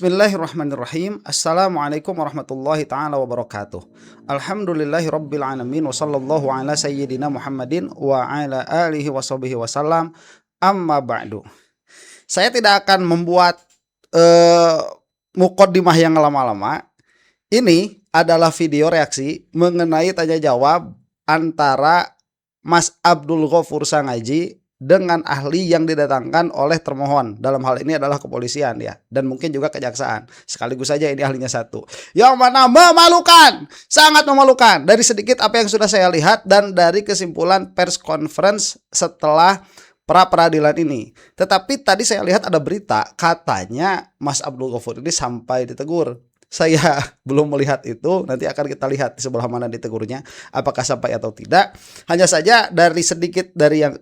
Bismillahirrahmanirrahim. Assalamualaikum warahmatullahi ta'ala wabarakatuh. Alhamdulillahi rabbil alamin. Wa sallallahu ala sayyidina Muhammadin wa ala alihi wa sahbihi wasallam. Amma ba'du. Saya tidak akan membuat muqaddimah yang lama-lama. Ini adalah video reaksi mengenai tanya jawab antara Mas Abdul Ghafur Sangaji dengan ahli yang didatangkan oleh termohon. Dalam hal ini adalah kepolisian ya, dan mungkin juga kejaksaan. Sekaligus saja ini ahlinya satu. Yang mana memalukan, sangat memalukan dari sedikit apa yang sudah saya lihat dan dari kesimpulan pers conference setelah pra peradilan ini. Tetapi tadi saya lihat ada berita katanya Mas Abdul Ghafur ini sampai ditegur. Saya belum melihat itu, nanti akan kita lihat di sebelah mana ditegurnya, apakah sampai atau tidak. Hanya saja dari sedikit yang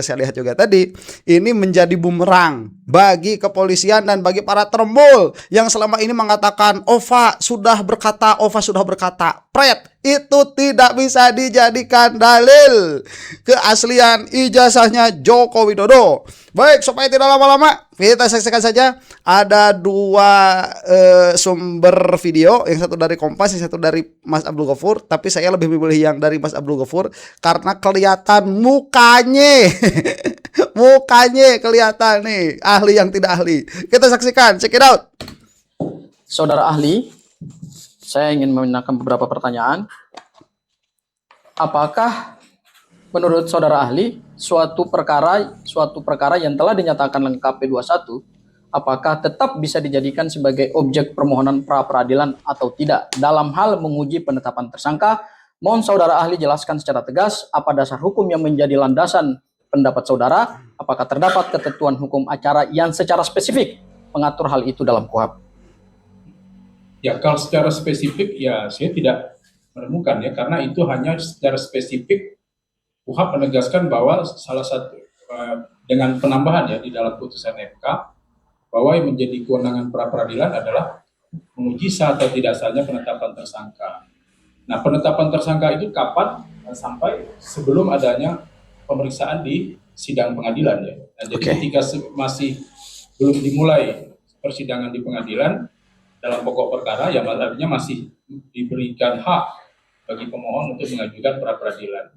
saya lihat juga tadi, ini menjadi bumerang bagi kepolisian dan bagi para termul yang selama ini mengatakan Ova sudah berkata, pret. Itu tidak bisa dijadikan dalil keaslian ijazahnya Joko Widodo. Baik, supaya tidak lama-lama, kita saksikan saja. Ada dua sumber video, yang satu dari Kompas, yang satu dari Mas Abdul Ghafur. Tapi saya lebih memilih yang dari Mas Abdul Ghafur karena kelihatan mukanya. Mukanya kelihatan nih, ahli yang tidak ahli. Kita saksikan, check it out. Saudara ahli, saya ingin menanyakan beberapa pertanyaan. Apakah menurut saudara ahli suatu perkara yang telah dinyatakan lengkap P21 apakah tetap bisa dijadikan sebagai objek permohonan pra peradilan atau tidak dalam hal menguji penetapan tersangka? Mohon saudara ahli jelaskan secara tegas apa dasar hukum yang menjadi landasan pendapat saudara, apakah terdapat ketentuan hukum acara yang secara spesifik mengatur hal itu dalam KUHP? Ya, kalau secara spesifik ya saya tidak menemukan ya, karena itu hanya secara spesifik KUHP menegaskan bahwa salah satu dengan penambahan ya di dalam putusan MK bahwa yang menjadi kewenangan pra peradilan adalah menguji sah atau tidak sahnya penetapan tersangka. Nah, penetapan tersangka itu kapan? Sampai sebelum adanya pemeriksaan di sidang pengadilan ya. Nah, jadi ketika masih belum dimulai persidangan di pengadilan dalam pokok perkara, yang artinya masih diberikan hak bagi pemohon untuk mengajukan pra peradilan.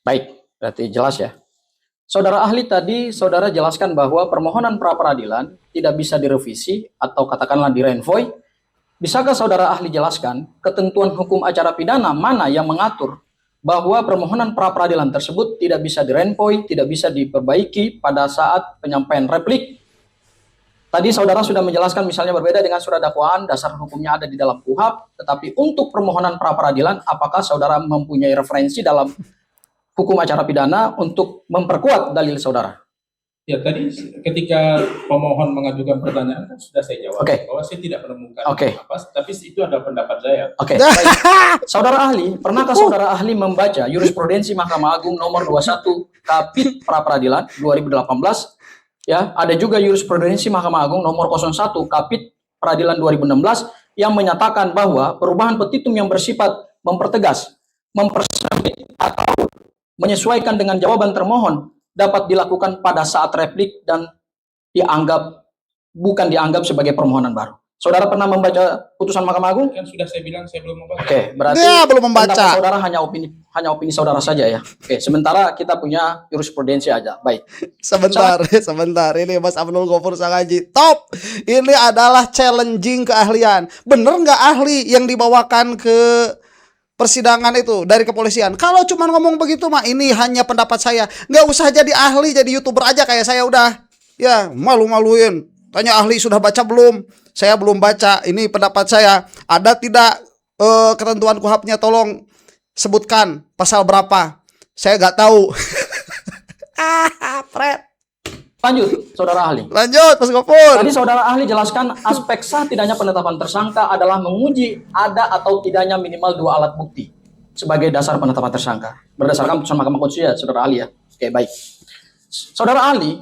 Baik, berarti jelas ya. Saudara ahli tadi, saudara jelaskan bahwa permohonan pra peradilan tidak bisa direvisi atau katakanlah direnvoy. Bisakah saudara ahli jelaskan ketentuan hukum acara pidana mana yang mengatur bahwa permohonan pra peradilan tersebut tidak bisa direnvoy, tidak bisa diperbaiki pada saat penyampaian replik? Tadi saudara sudah menjelaskan misalnya berbeda dengan surat dakwaan, dasar hukumnya ada di dalam KUHP, tetapi untuk permohonan pra peradilan, apakah saudara mempunyai referensi dalam hukum acara pidana untuk memperkuat dalil saudara? Ya, tadi ketika pemohon mengajukan pertanyaan kan sudah saya jawab bahwa saya tidak menemukan apa, tapi itu adalah pendapat saya. Saudara ahli, pernahkah saudara ahli membaca jurisprudensi Mahkamah Agung nomor 21 Kapit Pra Peradilan 2018? Ya, ada juga jurisprudensi Mahkamah Agung nomor 01 Kapit Peradilan 2016 yang menyatakan bahwa perubahan petitum yang bersifat mempertegas, mempersempit atau menyesuaikan dengan jawaban termohon dapat dilakukan pada saat replik dan bukan dianggap sebagai permohonan baru. Saudara pernah membaca putusan Mahkamah Agung? Kan sudah saya bilang saya belum membaca. Berarti belum membaca. Saudara hanya opini saudara saja ya. Sementara kita punya jurisprudensi aja. Baik. Sebentar. Ini Mas Abdul Ghafur Sangaji. Top. Ini adalah challenging keahlian. Bener nggak ahli yang dibawakan ke persidangan itu dari kepolisian? Kalau cuma ngomong begitu mah ini hanya pendapat saya. Nggak usah jadi ahli, jadi YouTuber aja kayak saya udah. Ya, malu-maluin. Tanya ahli sudah baca belum? Saya belum baca. Ini pendapat saya. Ada tidak ketentuan KUHP-nya? Tolong sebutkan pasal berapa. Saya nggak tahu. Pret. Lanjut, saudara ahli. Lanjut, Mas Ghafur. Tadi saudara ahli jelaskan aspek sah tidaknya penetapan tersangka adalah menguji ada atau tidaknya minimal 2 alat bukti sebagai dasar penetapan tersangka. Berdasarkan putusan Mahkamah Konstitusi ya, saudara ahli ya. Baik. Saudara ahli,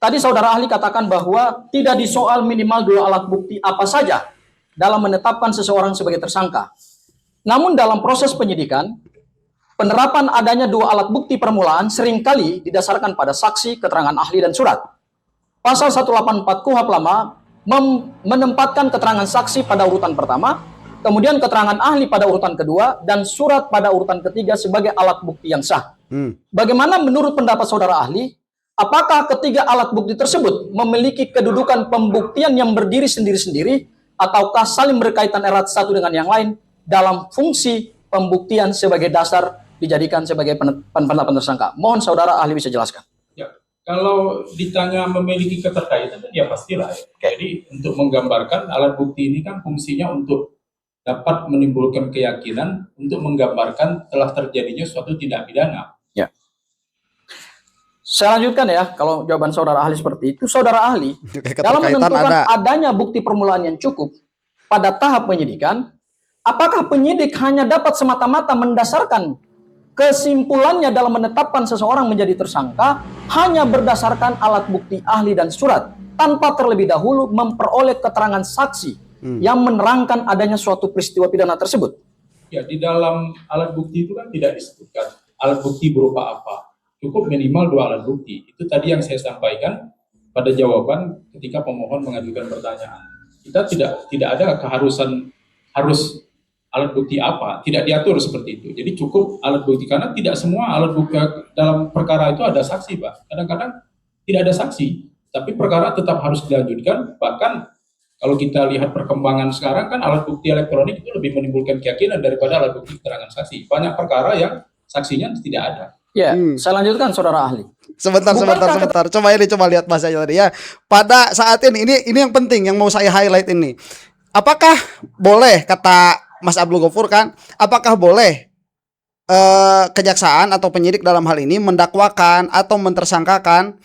tadi saudara ahli katakan bahwa tidak disoal minimal 2 alat bukti apa saja dalam menetapkan seseorang sebagai tersangka. Namun dalam proses penyidikan, penerapan adanya 2 alat bukti permulaan seringkali didasarkan pada saksi, keterangan ahli, dan surat. Pasal 184 KUHP lama menempatkan keterangan saksi pada urutan pertama, kemudian keterangan ahli pada urutan kedua, dan surat pada urutan ketiga sebagai alat bukti yang sah. Bagaimana menurut pendapat saudara ahli, apakah ketiga alat bukti tersebut memiliki kedudukan pembuktian yang berdiri sendiri-sendiri, ataukah saling berkaitan erat satu dengan yang lain dalam fungsi pembuktian sebagai dasar dijadikan sebagai penetapan tersangka? Mohon saudara ahli bisa jelaskan. Ya, kalau ditanya memiliki keterkaitan, ya pastilah. Jadi untuk menggambarkan alat bukti ini kan fungsinya untuk dapat menimbulkan keyakinan untuk menggambarkan telah terjadinya suatu tindak pidana. Ya. Saya lanjutkan ya, kalau jawaban saudara ahli seperti itu, saudara ahli dalam menentukan adanya bukti permulaan yang cukup pada tahap penyidikan, apakah penyidik hanya dapat semata-mata mendasarkan kesimpulannya dalam menetapkan seseorang menjadi tersangka hanya berdasarkan alat bukti ahli dan surat, tanpa terlebih dahulu memperoleh keterangan saksi yang menerangkan adanya suatu peristiwa pidana tersebut? Ya, di dalam alat bukti itu kan tidak disebutkan alat bukti berupa apa. Cukup minimal 2 alat bukti. Itu tadi yang saya sampaikan pada jawaban ketika pemohon mengajukan pertanyaan. Kita tidak ada keharusan harus alat bukti apa, tidak diatur seperti itu. Jadi cukup alat bukti, karena tidak semua alat bukti dalam perkara itu ada saksi, Pak. Kadang-kadang tidak ada saksi, tapi perkara tetap harus dilanjutkan. Bahkan kalau kita lihat perkembangan sekarang kan alat bukti elektronik itu lebih menimbulkan keyakinan daripada alat bukti keterangan saksi. Banyak perkara yang saksinya tidak ada. Ya, saya lanjutkan saudara ahli. Sebentar. Coba lihat bahasanya tadi ya. Pada saat ini yang penting yang mau saya highlight ini. Apakah boleh, kata Mas Abdul Ghafur kan, apakah boleh kejaksaan atau penyidik dalam hal ini mendakwakan atau mentersangkakan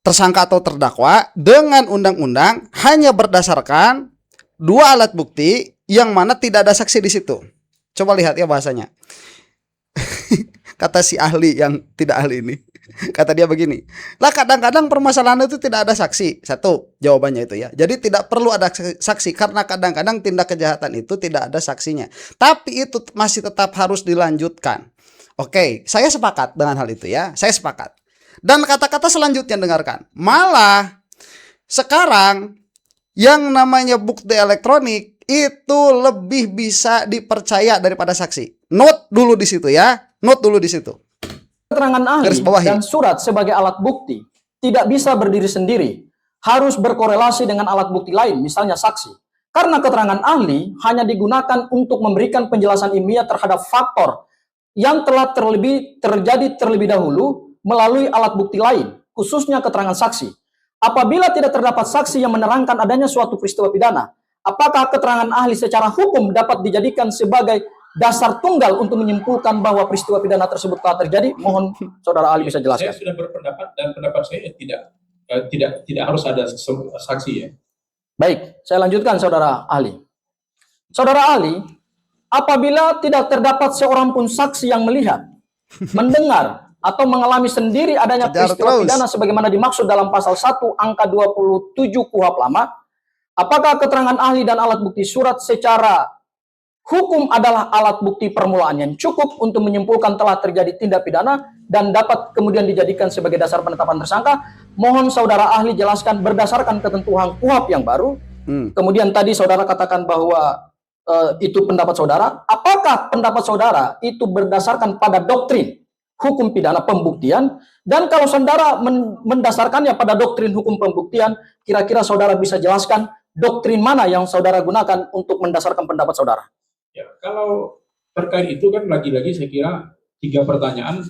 tersangka atau terdakwa dengan undang-undang hanya berdasarkan 2 alat bukti yang mana tidak ada saksi di situ? Coba lihat ya bahasanya. Kata si ahli yang tidak ahli ini, kata dia begini, lah kadang-kadang permasalahan itu tidak ada saksi. Satu, jawabannya itu ya. Jadi tidak perlu ada saksi karena kadang-kadang tindak kejahatan itu tidak ada saksinya. Tapi itu masih tetap harus dilanjutkan. Oke, saya sepakat dengan hal itu ya. Saya sepakat. Dan kata-kata selanjutnya dengarkan. Malah sekarang yang namanya bukti elektronik itu lebih bisa dipercaya daripada saksi. Note dulu di situ ya. Note dulu di situ. Keterangan ahli dan surat sebagai alat bukti tidak bisa berdiri sendiri, harus berkorelasi dengan alat bukti lain, misalnya saksi. Karena keterangan ahli hanya digunakan untuk memberikan penjelasan ilmiah terhadap faktor yang telah terjadi terlebih dahulu melalui alat bukti lain, khususnya keterangan saksi. Apabila tidak terdapat saksi yang menerangkan adanya suatu peristiwa pidana, apakah keterangan ahli secara hukum dapat dijadikan sebagai dasar tunggal untuk menyimpulkan bahwa peristiwa pidana tersebut telah terjadi? Mohon saudara ahli bisa jelaskan. Saya sudah berpendapat dan pendapat saya tidak harus ada saksi ya. Baik, saya lanjutkan saudara ahli. Saudara ahli, apabila tidak terdapat seorang pun saksi yang melihat, mendengar atau mengalami sendiri adanya peristiwa pidana sebagaimana dimaksud dalam pasal 1 angka 27 KUHP lama, apakah keterangan ahli dan alat bukti surat secara hukum adalah alat bukti permulaan yang cukup untuk menyimpulkan telah terjadi tindak pidana dan dapat kemudian dijadikan sebagai dasar penetapan tersangka? Mohon saudara ahli jelaskan berdasarkan ketentuan KUHP yang baru. Kemudian tadi saudara katakan bahwa itu pendapat saudara. Apakah pendapat saudara itu berdasarkan pada doktrin hukum pidana pembuktian? Dan kalau saudara mendasarkannya pada doktrin hukum pembuktian, kira-kira saudara bisa jelaskan doktrin mana yang saudara gunakan untuk mendasarkan pendapat saudara? Ya, kalau terkait itu kan lagi-lagi saya kira 3 pertanyaan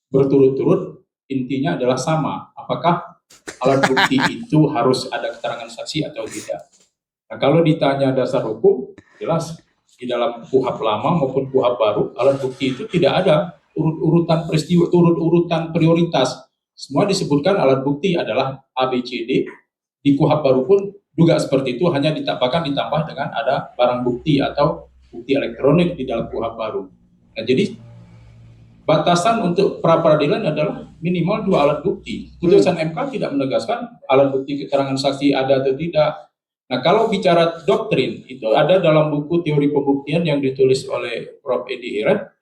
berturut-turut intinya adalah sama. Apakah alat bukti itu harus ada keterangan saksi atau tidak? Nah, kalau ditanya dasar hukum, jelas di dalam KUHP lama maupun KUHP baru, alat bukti itu tidak ada urutan peristiwa, urutan prioritas. Semua disebutkan alat bukti adalah A, B, C, D. Di KUHP baru pun juga seperti itu, hanya ditambah dengan ada barang bukti atau bukti elektronik di dalam KUHP baru. Nah, jadi batasan untuk pra peradilan adalah minimal 2 alat bukti. Putusan MK tidak menegaskan alat bukti keterangan saksi ada atau tidak. Nah, kalau bicara doktrin, itu ada dalam buku teori pembuktian yang ditulis oleh Prof. Edi Hiret,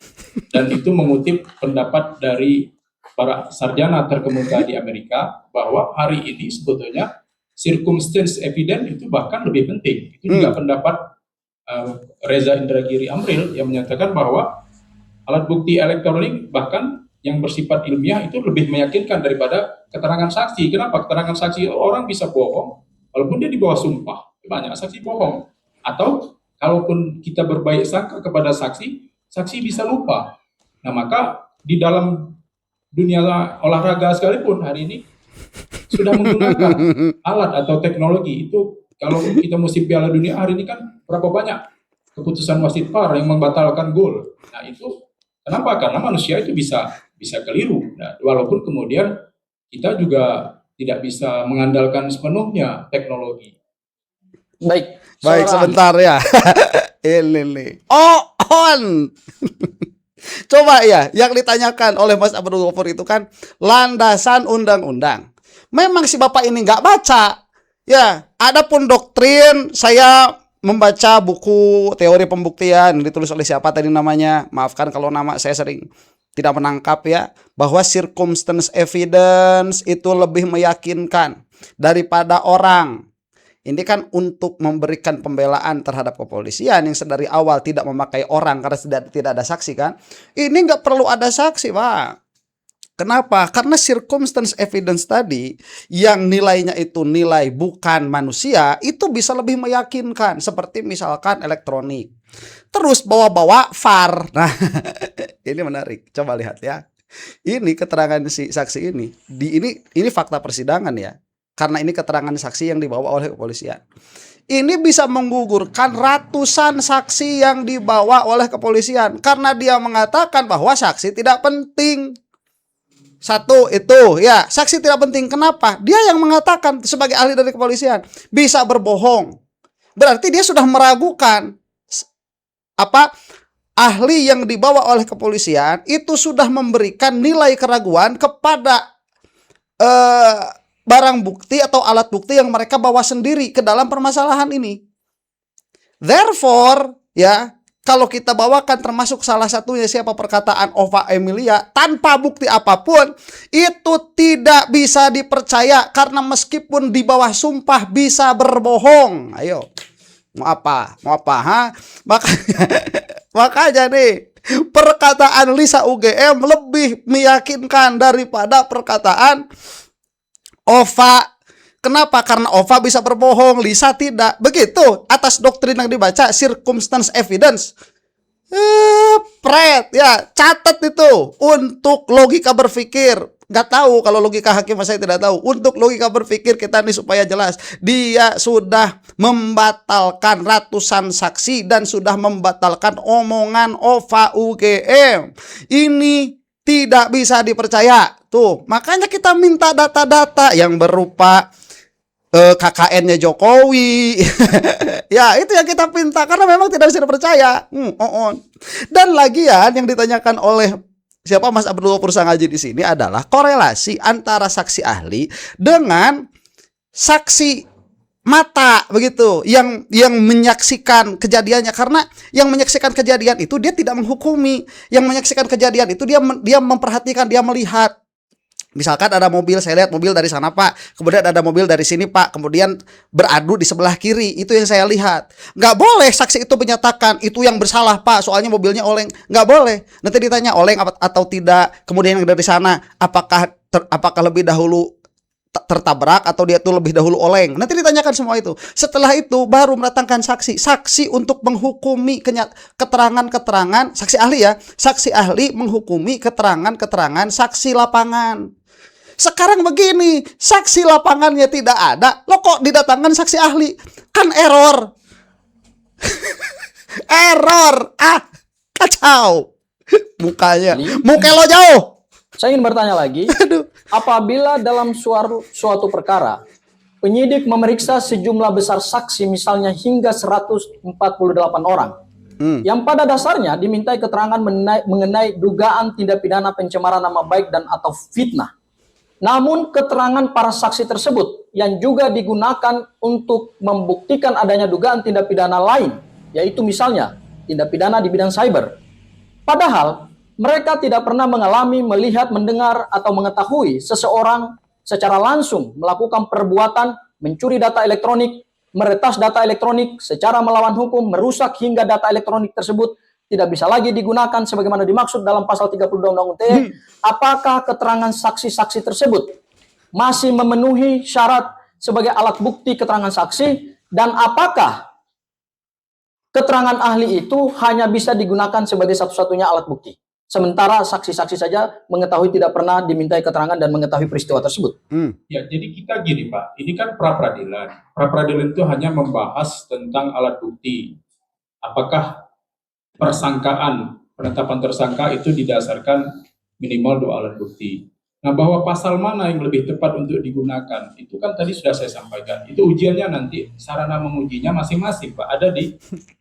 dan itu mengutip pendapat dari para sarjana terkemuka di Amerika bahwa hari ini sebetulnya circumstance evidence itu bahkan lebih penting. Itu juga pendapat Reza Indragiri Amril yang menyatakan bahwa alat bukti elektronik bahkan yang bersifat ilmiah itu lebih meyakinkan daripada keterangan saksi. Kenapa? Keterangan saksi orang bisa bohong walaupun dia di bawah sumpah. Banyak saksi bohong. Atau kalaupun kita berbaik sangka kepada saksi, saksi bisa lupa. Nah, maka di dalam dunia olahraga sekalipun hari ini sudah menggunakan alat atau teknologi itu. Kalau kita musim Piala Dunia hari ini kan berapa banyak keputusan wasit VAR yang membatalkan gol. Nah, itu kenapa? Karena manusia itu bisa keliru. Nah, walaupun kemudian kita juga tidak bisa mengandalkan sepenuhnya teknologi. Baik, sebentar ya. Ini. On. Coba ya, yang ditanyakan oleh Mas Abdul Ghafur itu kan landasan undang-undang. Memang si Bapak ini nggak baca. Ya, adapun doktrin, saya membaca buku teori pembuktian ditulis oleh siapa tadi namanya? Maafkan kalau nama saya sering tidak menangkap ya, bahwa circumstance evidence itu lebih meyakinkan daripada orang. Ini kan untuk memberikan pembelaan terhadap kepolisian yang sedari awal tidak memakai orang karena tidak ada saksi kan. Ini nggak perlu ada saksi, Pak. Kenapa? Karena circumstance evidence tadi yang nilainya itu nilai bukan manusia itu bisa lebih meyakinkan. Seperti misalkan elektronik. Terus bawa-bawa VAR. Nah, ini menarik. Coba lihat ya. Ini keterangan si saksi ini. Ini fakta persidangan ya. Karena ini keterangan saksi yang dibawa oleh kepolisian. Ini bisa menggugurkan ratusan saksi yang dibawa oleh kepolisian. Karena dia mengatakan bahwa saksi tidak penting. Satu itu ya, saksi tidak penting. Kenapa? Dia yang mengatakan sebagai ahli dari kepolisian bisa berbohong. Berarti dia sudah meragukan ahli yang dibawa oleh kepolisian itu sudah memberikan nilai keraguan kepada barang bukti atau alat bukti yang mereka bawa sendiri ke dalam permasalahan ini. Therefore, ya, kalau kita bawakan termasuk salah satunya siapa perkataan Ova Emilia tanpa bukti apapun itu tidak bisa dipercaya karena meskipun di bawah sumpah bisa berbohong. Ayo, mau apa? Makanya nih perkataan Lisa UGM lebih meyakinkan daripada perkataan Ova. Kenapa? Karena Ova bisa berbohong, Lisa tidak. Begitu atas doktrin yang dibaca circumstance evidence. Ya, catat itu untuk logika berpikir. Gak tahu kalau logika hakim saya tidak tahu. Untuk logika berpikir kita nih supaya jelas. Dia sudah membatalkan ratusan saksi dan sudah membatalkan omongan Ova UGM. Ini tidak bisa dipercaya. Tuh, makanya kita minta data-data yang berupa KKN-nya Jokowi. Ya, itu yang kita minta karena memang tidak bisa dipercaya. Dan lagian yang ditanyakan oleh siapa Mas Abdul Ghafur Sangaji di sini adalah korelasi antara saksi ahli dengan saksi mata begitu yang menyaksikan kejadiannya, karena yang menyaksikan kejadian itu dia tidak menghukumi. Yang menyaksikan kejadian itu dia memperhatikan, dia melihat. Misalkan ada mobil, saya lihat mobil dari sana Pak, kemudian ada mobil dari sini Pak, kemudian beradu di sebelah kiri, itu yang saya lihat. Nggak boleh saksi itu menyatakan itu yang bersalah Pak, soalnya mobilnya oleng. Nggak boleh. Nanti ditanya oleng atau tidak, kemudian yang dari sana apakah lebih dahulu tertabrak atau dia tuh lebih dahulu oleng. Nanti ditanyakan semua itu. Setelah itu baru mendatangkan saksi untuk menghukumi keterangan-keterangan saksi ahli ya. Saksi ahli menghukumi keterangan-keterangan saksi lapangan. Sekarang begini, saksi lapangannya tidak ada, lo kok didatangkan saksi ahli? Kan error. Error. Kacau. Muka lo jauh. Saya ingin bertanya lagi, apabila dalam suatu perkara penyidik memeriksa sejumlah besar saksi, misalnya hingga 148 orang, yang pada dasarnya dimintai keterangan mengenai dugaan tindak pidana pencemaran nama baik dan atau fitnah. Namun keterangan para saksi tersebut yang juga digunakan untuk membuktikan adanya dugaan tindak pidana lain, yaitu misalnya tindak pidana di bidang cyber. Padahal mereka tidak pernah mengalami, melihat, mendengar, atau mengetahui seseorang secara langsung melakukan perbuatan mencuri data elektronik, meretas data elektronik secara melawan hukum, merusak hingga data elektronik tersebut tidak bisa lagi digunakan sebagaimana dimaksud dalam pasal 32 Undang-Undang ITE, apakah keterangan saksi-saksi tersebut masih memenuhi syarat sebagai alat bukti keterangan saksi, dan apakah keterangan ahli itu hanya bisa digunakan sebagai satu-satunya alat bukti, sementara saksi-saksi saja mengetahui tidak pernah dimintai keterangan dan mengetahui peristiwa tersebut. Ya, jadi kita gini Pak, ini kan pra-peradilan. Pra-peradilan itu hanya membahas tentang alat bukti. Apakah penetapan tersangka itu didasarkan minimal 2 alat bukti. Nah, bahwa pasal mana yang lebih tepat untuk digunakan, itu kan tadi sudah saya sampaikan. Itu ujiannya nanti, sarana mengujinya masing-masing Pak, ada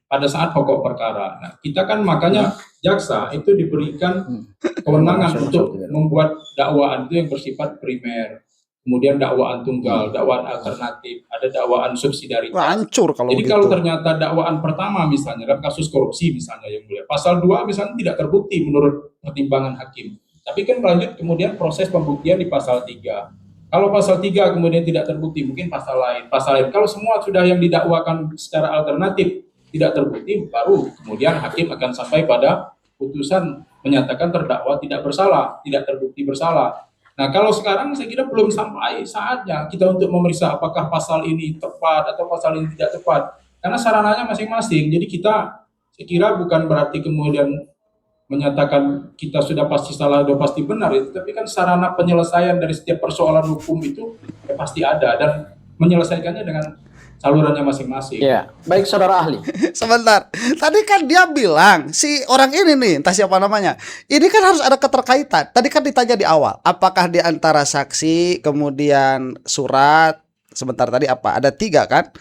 pada saat pokok perkara. Nah, kita kan makanya jaksa itu diberikan kewenangan untuk membuat dakwaan itu yang bersifat primer, kemudian dakwaan tunggal, dakwaan alternatif, ada dakwaan subsidiaritas. Wah, hancur kalau Jadi gitu. kalau ternyata dakwaan pertama misalnya dalam kasus korupsi misalnya yang mulia, pasal 2 misalnya tidak terbukti menurut pertimbangan hakim, tapi kan lanjut kemudian proses pembuktian di pasal 3. Kalau pasal 3 kemudian tidak terbukti, mungkin pasal lain. Kalau semua sudah yang didakwakan secara alternatif tidak terbukti, baru kemudian hakim akan sampai pada putusan menyatakan terdakwa tidak bersalah, tidak terbukti bersalah. Nah, kalau sekarang saya kira belum sampai saatnya kita untuk memeriksa apakah pasal ini tepat atau pasal ini tidak tepat. Karena sarananya masing-masing. Jadi saya kira bukan berarti kemudian menyatakan kita sudah pasti salah, sudah pasti benar, itu, tapi kan sarana penyelesaian dari setiap persoalan hukum itu ya pasti ada, dan menyelesaikannya dengan salurannya masing-masing. Ya, baik saudara ahli. Sebentar, tadi kan dia bilang si orang ini nih, entah siapa namanya, ini kan harus ada keterkaitan. Tadi kan ditanya di awal, apakah di antara saksi, kemudian surat, sebentar tadi apa? Ada 3 kan?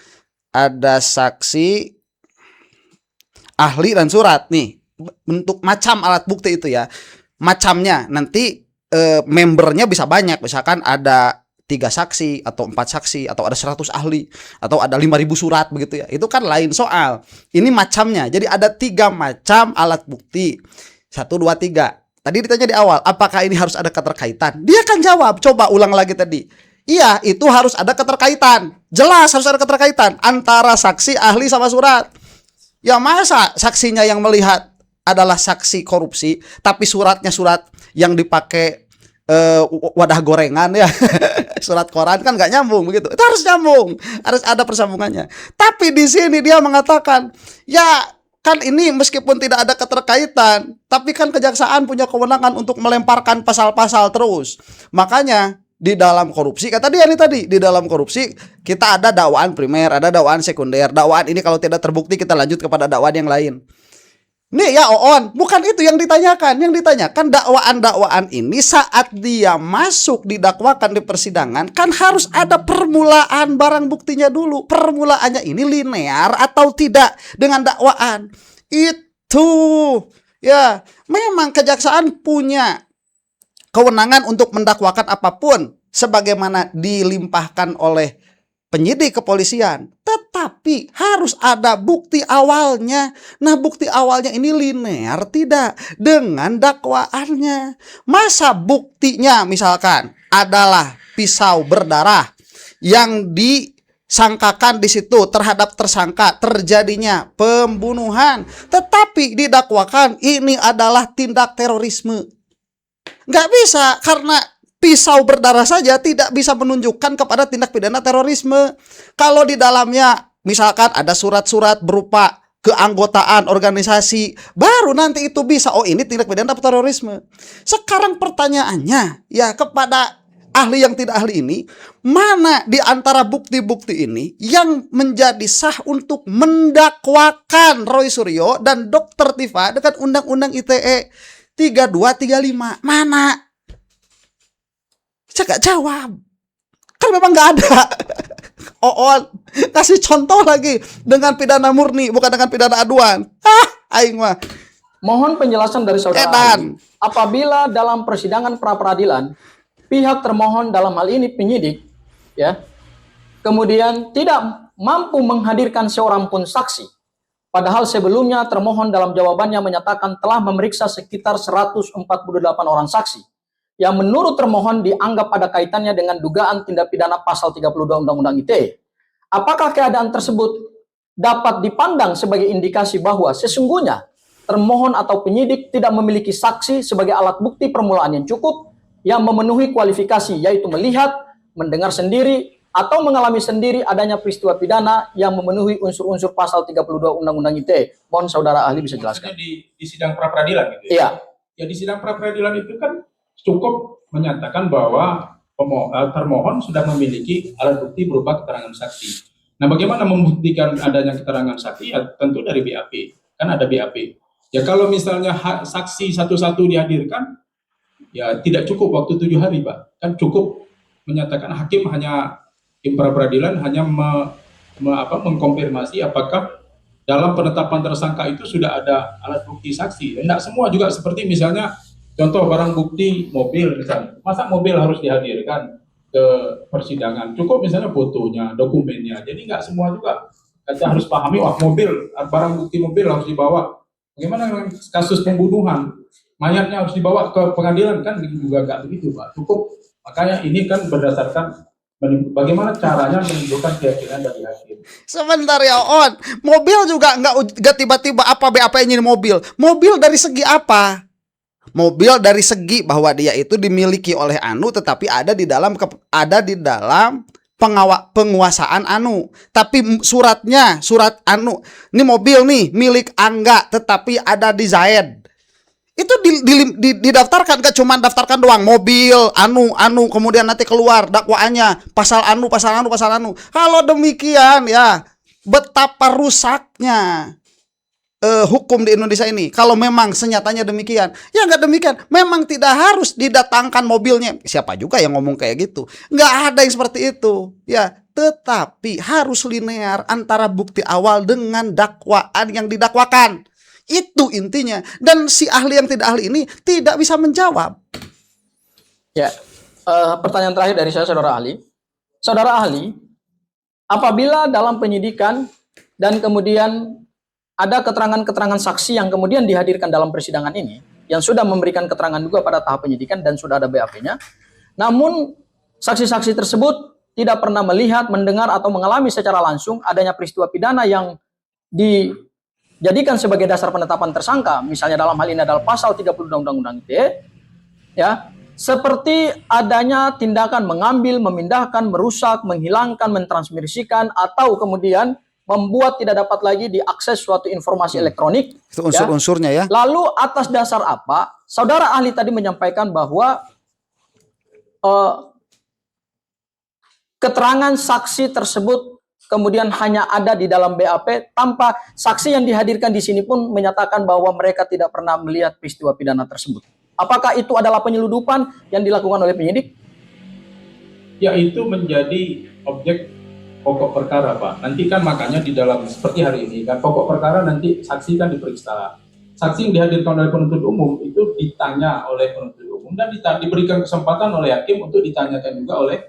Ada saksi, ahli, dan surat nih. Bentuk macam alat bukti itu ya, macamnya nanti membernya bisa banyak, misalkan ada 3 saksi atau 4 saksi atau ada 100 ahli atau ada 5.000 surat begitu ya, itu kan lain soal. Ini macamnya, jadi ada 3 macam alat bukti, 1, 2, 3. Tadi ditanya di awal, apakah ini harus ada keterkaitan? Dia kan jawab, coba ulang lagi tadi. Iya, itu harus ada keterkaitan, jelas harus ada keterkaitan antara saksi, ahli, sama surat. Ya masa saksinya yang melihat adalah saksi korupsi, tapi suratnya surat yang dipakai wadah gorengan ya, surat koran, kan nggak nyambung begitu. Itu harus nyambung, harus ada persambungannya. Tapi di sini dia mengatakan, ya kan ini meskipun tidak ada keterkaitan, tapi kan kejaksaan punya kewenangan untuk melemparkan pasal-pasal terus. Makanya di dalam korupsi, kata dia nih tadi, di dalam korupsi kita ada dakwaan primer, ada dakwaan sekunder. Dakwaan ini kalau tidak terbukti kita lanjut kepada dakwaan yang lain. Nih ya Oon, bukan itu yang ditanyakan. Yang ditanyakan dakwaan-dakwaan ini saat dia masuk didakwakan di persidangan, kan harus ada permulaan barang buktinya dulu. Permulaannya ini linear atau tidak dengan dakwaan. Itu ya, memang kejaksaan punya kewenangan untuk mendakwakan apapun sebagaimana dilimpahkan oleh penyidik kepolisian, tetapi harus ada bukti awalnya. Nah, bukti awalnya ini linear tidak dengan dakwaannya. Masa buktinya misalkan adalah pisau berdarah yang disangkakan di situ terhadap tersangka terjadinya pembunuhan, tetapi didakwakan ini adalah tindak terorisme. Nggak bisa, karena pisau berdarah saja tidak bisa menunjukkan kepada tindak pidana terorisme. Kalau di dalamnya misalkan ada surat-surat berupa keanggotaan organisasi, baru nanti itu bisa, oh ini tindak pidana terorisme. Sekarang pertanyaannya ya kepada ahli yang tidak ahli ini, mana di antara bukti-bukti ini yang menjadi sah untuk mendakwakan Roy Suryo dan Dr. Tifa dengan Undang-Undang ITE 3235? Mana? Saya gak jawab, kan memang gak ada. Kasih contoh lagi dengan pidana murni, bukan dengan pidana aduan. Aing mah. Mohon penjelasan dari saudara ahli. Apabila dalam persidangan pra peradilan pihak termohon, dalam hal ini penyidik, ya, kemudian tidak mampu menghadirkan seorang pun saksi, padahal sebelumnya termohon dalam jawabannya menyatakan telah memeriksa sekitar 148 orang saksi, yang menurut termohon dianggap ada kaitannya dengan dugaan tindak pidana pasal 32 Undang-Undang ITE. Apakah keadaan tersebut dapat dipandang sebagai indikasi bahwa sesungguhnya termohon atau penyidik tidak memiliki saksi sebagai alat bukti permulaan yang cukup yang memenuhi kualifikasi, yaitu melihat, mendengar sendiri, atau mengalami sendiri adanya peristiwa pidana yang memenuhi unsur-unsur pasal 32 Undang-Undang ITE. Mohon saudara ahli bisa jelaskan. Di sidang pra-peradilan gitu ya? Iya. Ya di sidang pra-peradilan itu kan cukup menyatakan bahwa termohon sudah memiliki alat bukti berupa keterangan saksi. Nah, bagaimana membuktikan adanya keterangan saksi? Ya tentu dari BAP. Kan ada BAP. Ya kalau misalnya saksi satu-satu dihadirkan, ya tidak cukup waktu 7 hari, Pak. Kan cukup menyatakan hakim pra-peradilan hanya mengkonfirmasi apakah dalam penetapan tersangka itu sudah ada alat bukti saksi. Tidak semua juga seperti misalnya contoh barang bukti mobil misalnya. Masa mobil harus dihadirkan ke persidangan? Cukup misalnya fotonya, dokumennya. Jadi nggak semua juga. Kita harus pahami, wah mobil, barang bukti mobil harus dibawa. Bagaimana dengan kasus pembunuhan? Mayatnya harus dibawa ke pengadilan, kan juga nggak begitu, Pak. Cukup. Makanya ini kan berdasarkan bagaimana caranya menimbulkan keyakinan dari hakim. Sebentar ya On, mobil juga nggak tiba-tiba apa BAP-nya mobil. Mobil dari segi apa? Mobil dari segi bahwa dia itu dimiliki oleh Anu, tetapi ada di dalam penguasaan Anu. Tapi surat Anu, ini mobil nih milik Angga, tetapi ada di Zaid. Itu didaftarkan, gak cuma daftarkan doang mobil anu kemudian nanti keluar dakwaannya pasal anu. Kalau demikian ya betapa rusaknya hukum di Indonesia ini. Kalau memang senyatanya demikian, ya nggak demikian. Memang tidak harus didatangkan mobilnya. Siapa juga yang ngomong kayak gitu? Nggak ada yang seperti itu. Ya, tetapi harus linear antara bukti awal dengan dakwaan yang didakwakan. Itu intinya. Dan si ahli yang tidak ahli ini tidak bisa menjawab. Ya, pertanyaan terakhir dari saya, saudara ahli. Saudara ahli, apabila dalam penyidikan dan kemudian ada keterangan-keterangan saksi yang kemudian dihadirkan dalam persidangan ini, yang sudah memberikan keterangan juga pada tahap penyidikan dan sudah ada BAP-nya, namun saksi-saksi tersebut tidak pernah melihat, mendengar, atau mengalami secara langsung adanya peristiwa pidana yang dijadikan sebagai dasar penetapan tersangka, misalnya dalam hal ini adalah pasal 30 Undang-Undang ITE, ya, seperti adanya tindakan mengambil, memindahkan, merusak, menghilangkan, mentransmisikan, atau kemudian membuat tidak dapat lagi diakses suatu informasi elektronik. Itu unsur-unsurnya ya. Lalu atas dasar apa saudara ahli tadi menyampaikan bahwa keterangan saksi tersebut kemudian hanya ada di dalam BAP tanpa saksi yang dihadirkan di sini pun menyatakan bahwa mereka tidak pernah melihat peristiwa pidana tersebut. Apakah itu adalah penyeludupan yang dilakukan oleh penyidik? Ya, itu menjadi objek pokok perkara, Pak. Nanti kan makanya di dalam seperti hari ini kan pokok perkara nanti saksi kan diperiksa. Saksi yang dihadirkan oleh penuntut umum itu ditanya oleh penuntut umum dan diberikan kesempatan oleh hakim untuk ditanyakan juga oleh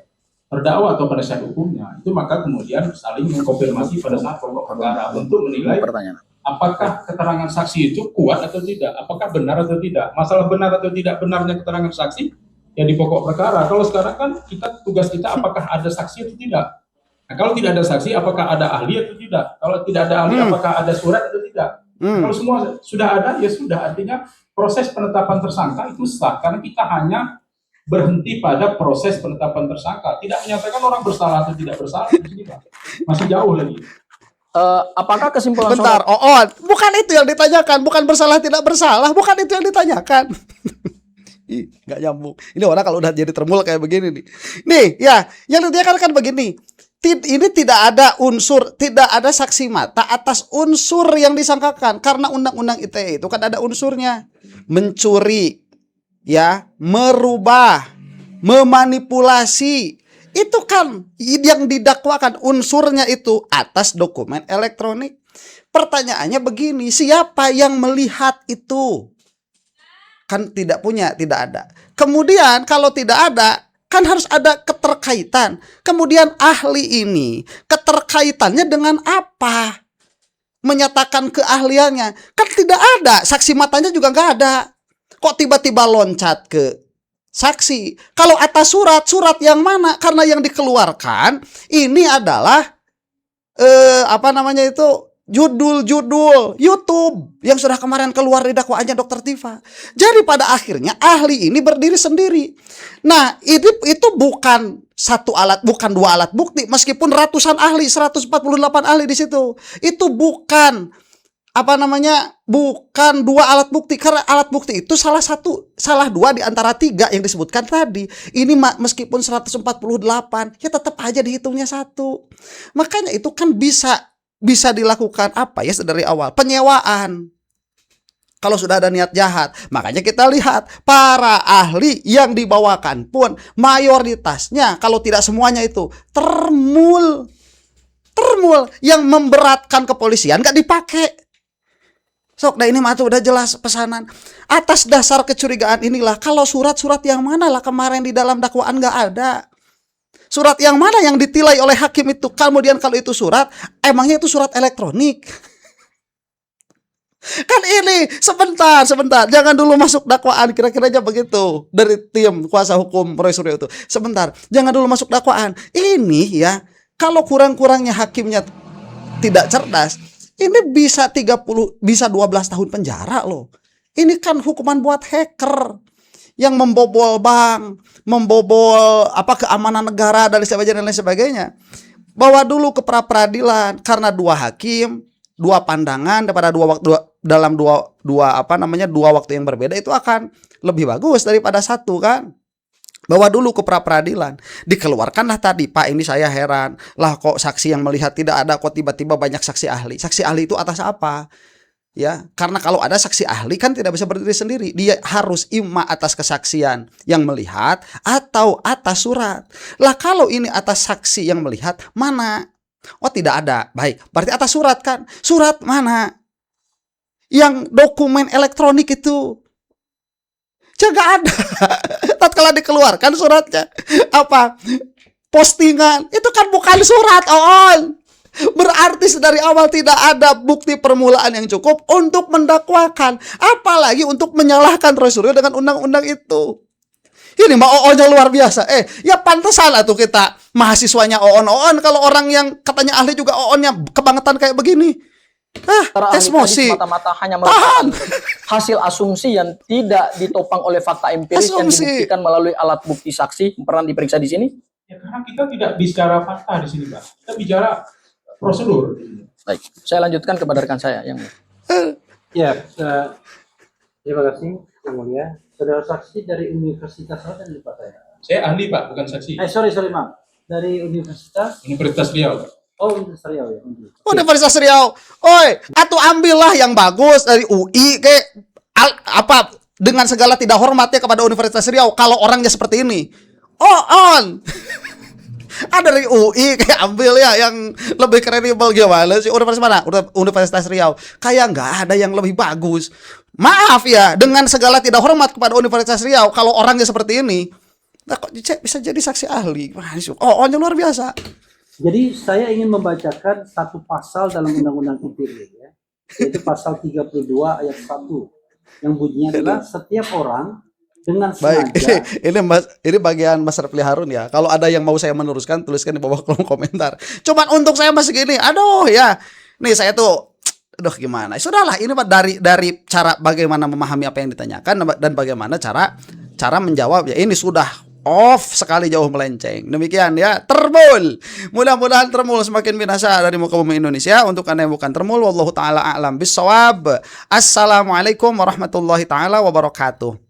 terdakwa atau penasihat hukumnya. Itu maka kemudian saling mengkonfirmasi pada saat pokok perkara untuk menilai apakah keterangan saksi itu kuat atau tidak, apakah benar atau tidak. Masalah benar atau tidak benarnya keterangan saksi ya di pokok perkara. Kalau sekarang kan tugas kita apakah ada saksi atau tidak. Nah, kalau tidak ada saksi, apakah ada ahli atau tidak? Kalau tidak ada ahli, apakah ada surat atau tidak? Kalau semua sudah ada, ya sudah. Artinya proses penetapan tersangka itu sah. Karena kita hanya berhenti pada proses penetapan tersangka. Tidak menyatakan orang bersalah atau tidak bersalah. Masih jauh lagi. Apakah kesimpulan Bentar, bukan itu yang ditanyakan. Bukan bersalah tidak bersalah. Bukan itu yang ditanyakan. Ih, nggak nyambung. Ini orang kalau udah jadi termul kayak begini nih. Nih, ya, yang ditanyakan kan begini. Ini tidak ada unsur, tidak ada saksi mata atas unsur yang disangkakan. Karena undang-undang ITE itu kan ada unsurnya. Mencuri, ya, merubah, memanipulasi. Itu kan yang didakwakan unsurnya itu atas dokumen elektronik. Pertanyaannya begini, siapa yang melihat itu? Kan tidak ada. Kemudian kalau tidak ada, kan harus ada keterkaitan. Kemudian ahli ini keterkaitannya dengan apa? Menyatakan keahliannya. Kan tidak ada. Saksi matanya juga nggak ada. Kok tiba-tiba loncat ke saksi. Kalau atas surat, surat yang mana? Karena yang dikeluarkan ini adalah apa namanya itu, judul-judul YouTube yang sudah kemarin keluar di dakwaannya Dr. Tifa. Jadi pada akhirnya ahli ini berdiri sendiri. Nah, itu bukan satu alat, bukan dua alat bukti, meskipun ratusan ahli, 148 ahli di situ. Itu bukan apa namanya, bukan dua alat bukti, karena alat bukti itu salah dua di antara tiga yang disebutkan tadi. Ini meskipun 148 ya tetap aja dihitungnya satu. Makanya itu kan bisa dilakukan apa ya dari awal, penyewaan. Kalau sudah ada niat jahat, makanya kita lihat para ahli yang dibawakan pun mayoritasnya, kalau tidak semuanya itu termul yang memberatkan kepolisian gak dipakai. Sok, nah ini mah tuh udah jelas pesanan. Atas dasar kecurigaan inilah, kalau surat-surat yang mana lah kemarin di dalam dakwaan gak ada. Surat yang mana yang ditilai oleh hakim itu? Kemudian kalau itu surat, emangnya itu surat elektronik? Kan ini, sebentar, jangan dulu masuk dakwaan, kira-kiranya begitu dari tim kuasa hukum Roy Suryo itu. Sebentar, jangan dulu masuk dakwaan. Ini ya, kalau kurang-kurangnya hakimnya tidak cerdas, ini bisa 12 tahun penjara loh. Ini kan hukuman buat hacker yang membobol bank, membobol keamanan negara dan lain sebagainya. Bawa dulu ke pra peradilan, karena dua hakim, dua pandangan daripada dua waktu yang berbeda itu akan lebih bagus daripada satu kan. Bawa dulu ke pra peradilan. Dikeluarkanlah tadi, Pak, ini saya heran. Lah kok saksi yang melihat tidak ada, kok tiba-tiba banyak saksi ahli. Saksi ahli itu atas apa? Ya, karena kalau ada saksi ahli kan tidak bisa berdiri sendiri. Dia harus imma atas kesaksian yang melihat atau atas surat. Lah kalau ini atas saksi yang melihat, mana? Oh, tidak ada. Baik, berarti atas surat kan? Surat mana? Yang dokumen elektronik itu. Jangan ada. Tatkala dikeluarkan suratnya, postingan, itu kan bukan surat, Berarti dari awal tidak ada bukti permulaan yang cukup untuk mendakwakan, apalagi untuk menyalahkan Roy Suryo dengan undang-undang itu. Ini mah OO-nya luar biasa. Ya pantesan lah tuh kita mahasiswanya OON kalau orang yang katanya ahli juga OON-nya kebangetan kayak begini. Emosi. Mata-mata hanya merupakan hasil asumsi yang tidak ditopang oleh fakta empiris yang dibuktikan melalui alat bukti saksi pernah diperiksa di sini. Ya, karena kita tidak bicara fakta di sini, Pak. Kita bicara prosedur. Baik, saya lanjutkan kepada rekan saya yang ya. Terima kasih yang mulia. Saudara saksi dari Universitas apa tadi Pak saya? Saya ahli, Pak, bukan saksi. Sorry maaf. Dari Universitas Riau. Oh, Universitas Riau ya. Universitas Riau. Oi, atau ambillah yang bagus dari UI dengan segala tidak hormatnya kepada Universitas Riau kalau orangnya seperti ini. Ada dari UI, kayak ambil ya yang lebih kredibel. Gimana sih? Universitas mana? Universitas Riau. Kayak nggak ada yang lebih bagus. Maaf ya, dengan segala tidak hormat kepada Universitas Riau, kalau orangnya seperti ini, nah kok bisa jadi saksi ahli? Nya luar biasa. Jadi saya ingin membacakan satu pasal dalam Undang-Undang ITE ya. Yaitu pasal 32 ayat 1 yang bunyinya adalah setiap orang dengan sengaja. Ini bagian Mas Refli Harun ya. Kalau ada yang mau saya meneruskan, tuliskan di bawah kolom komentar. Cuman untuk saya masih gini, nih saya tuh, gimana? Sudahlah, ini dari cara bagaimana memahami apa yang ditanyakan dan bagaimana cara menjawab ya. Ini sudah off sekali, jauh melenceng. Demikian ya, termul. Mudah-mudahan termul semakin binasa dari muka bumi Indonesia. Untuk Anda yang bukan termul, wallahu taala a'lam bissawab. Assalamualaikum warahmatullahi taala wabarakatuh.